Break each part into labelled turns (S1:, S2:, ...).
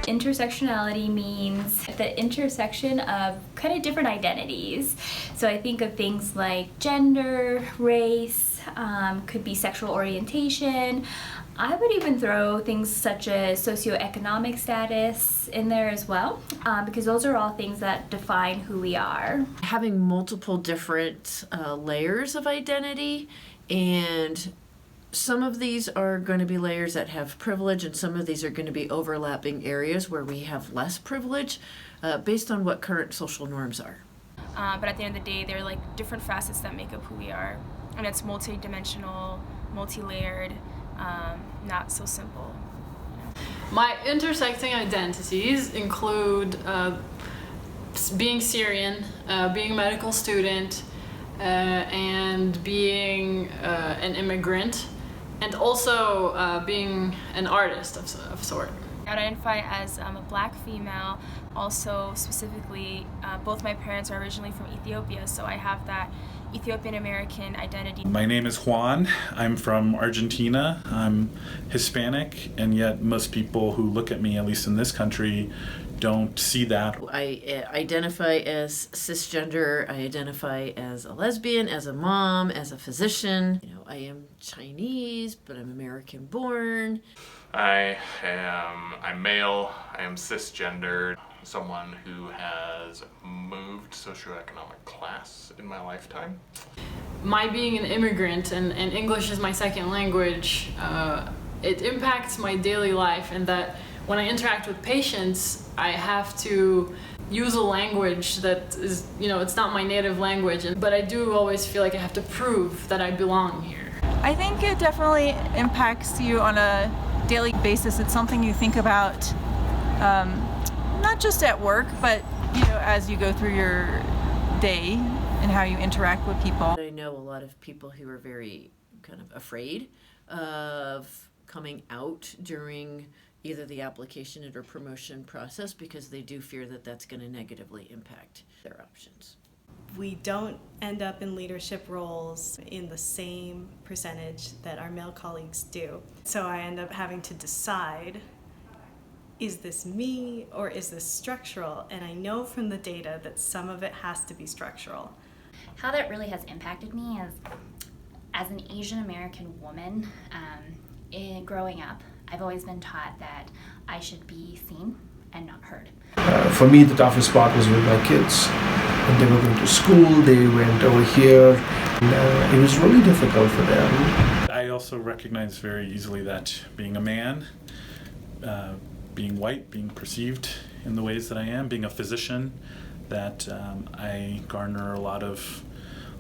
S1: Intersectionality means the intersection of kind of different identities. So I think of things like gender, race, could be sexual orientation. I would even throw things such as socioeconomic status in there as well, because those are all things that define who we are.
S2: Having multiple different layers of identity, and some of these are going to be layers that have privilege, and some of these are going to be overlapping areas where we have less privilege based on what current social norms are.
S3: But at the end of the day, they're like different facets that make up who we are. And it's multi-dimensional, multi-layered, not so simple.
S4: My intersecting identities include being Syrian, being a medical student, and being an immigrant, and also being an artist of sort.
S3: I identify as a black female. Also, specifically, both my parents are originally from Ethiopia, so I have that Ethiopian American identity.
S5: My name is Juan. I'm from Argentina. I'm Hispanic, and yet most people who look at me, at least in this country, don't see that.
S2: I identify as cisgender. I identify as a lesbian, as a mom, as a physician. You know, I am Chinese, but I'm American born.
S6: I'm male, I am cisgender, someone who has moved socioeconomic class in my lifetime.
S4: My being an immigrant and English is my second language, it impacts my daily life, and that when I interact with patients, I have to use a language that is, it's not my native language, but I do always feel like I have to prove that I belong here.
S7: I think it definitely impacts you on a daily basis. It's something you think about, not just at work, but as you go through your day and how you interact with people.
S2: I know a lot of people who are very kind of afraid of coming out during either the application or promotion process because they do fear that that's going to negatively impact their options.
S8: We don't end up in leadership roles in the same percentage that our male colleagues do. So I end up having to decide, is this me or is this structural? And I know from the data that some of it has to be structural.
S9: How that really has impacted me is, as an Asian American woman, growing up, I've always been taught that I should be seen and not heard.
S10: For me, the toughest part was with my kids. When they were going to school, they went over here. And, it was really difficult for them.
S5: I also recognize very easily that being a man, being white, being perceived in the ways that I am, being a physician, that I garner a lot of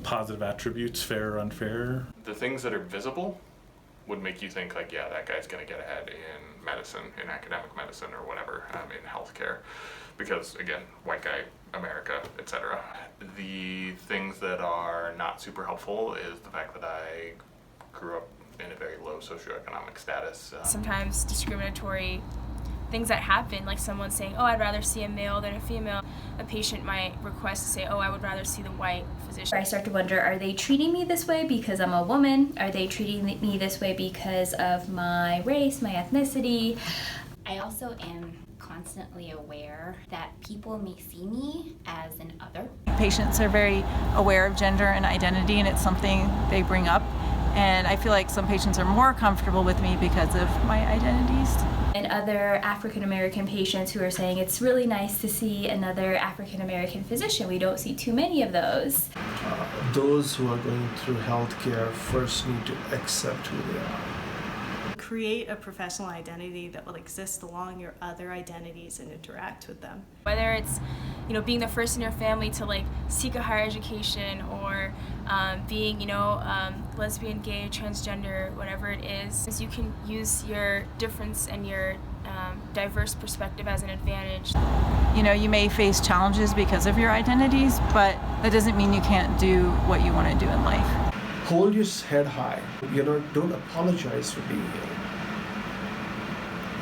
S5: positive attributes, fair or unfair.
S6: The things that are visible would make you think like, yeah, that guy's gonna get ahead in medicine, in academic medicine or whatever, in healthcare. Because again, white guy, America, etc. The things that are not super helpful is the fact that I grew up in a very low socioeconomic status.
S3: Sometimes discriminatory things that happen, like someone saying, oh, I'd rather see a male than a female. A patient might request to say, oh, I would rather see the white physician.
S1: I start to wonder, are they treating me this way because I'm a woman? Are they treating me this way because of my race, my ethnicity?
S9: I also am constantly aware that people may see me as an other.
S7: Patients are very aware of gender and identity, and it's something they bring up. And I feel like some patients are more comfortable with me because of my identities.
S1: And other African American patients who are saying it's really nice to see another African American physician. We don't see too many of those.
S10: Those who are going through healthcare first need to accept who they are.
S8: Create a professional identity that will exist along your other identities and interact with them.
S3: Whether it's, being the first in your family to seek a higher education, or being, lesbian, gay, transgender, whatever it is you can use your difference and your diverse perspective as an advantage.
S7: You may face challenges because of your identities, but that doesn't mean you can't do what you want to do in life.
S10: Hold your head high. Don't apologize for being here.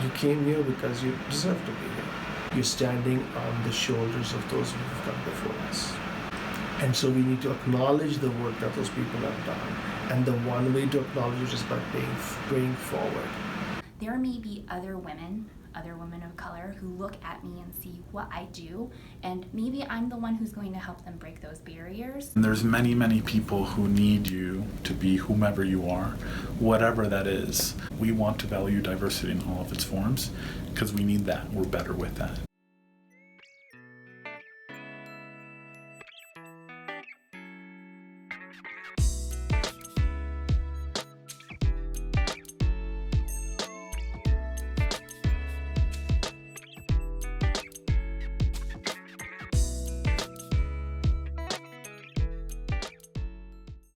S10: You came here because you deserve to be here. You're standing on the shoulders of those who have come before us. And so we need to acknowledge the work that those people have done. And the one way to acknowledge it is by paying forward.
S9: There may be other women other women of color who look at me and see what I do, and maybe I'm the one who's going to help them break those barriers.
S5: And there's many people who need you to be whomever you are, whatever that is. We want to value diversity in all of its forms because we need that. We're better with that.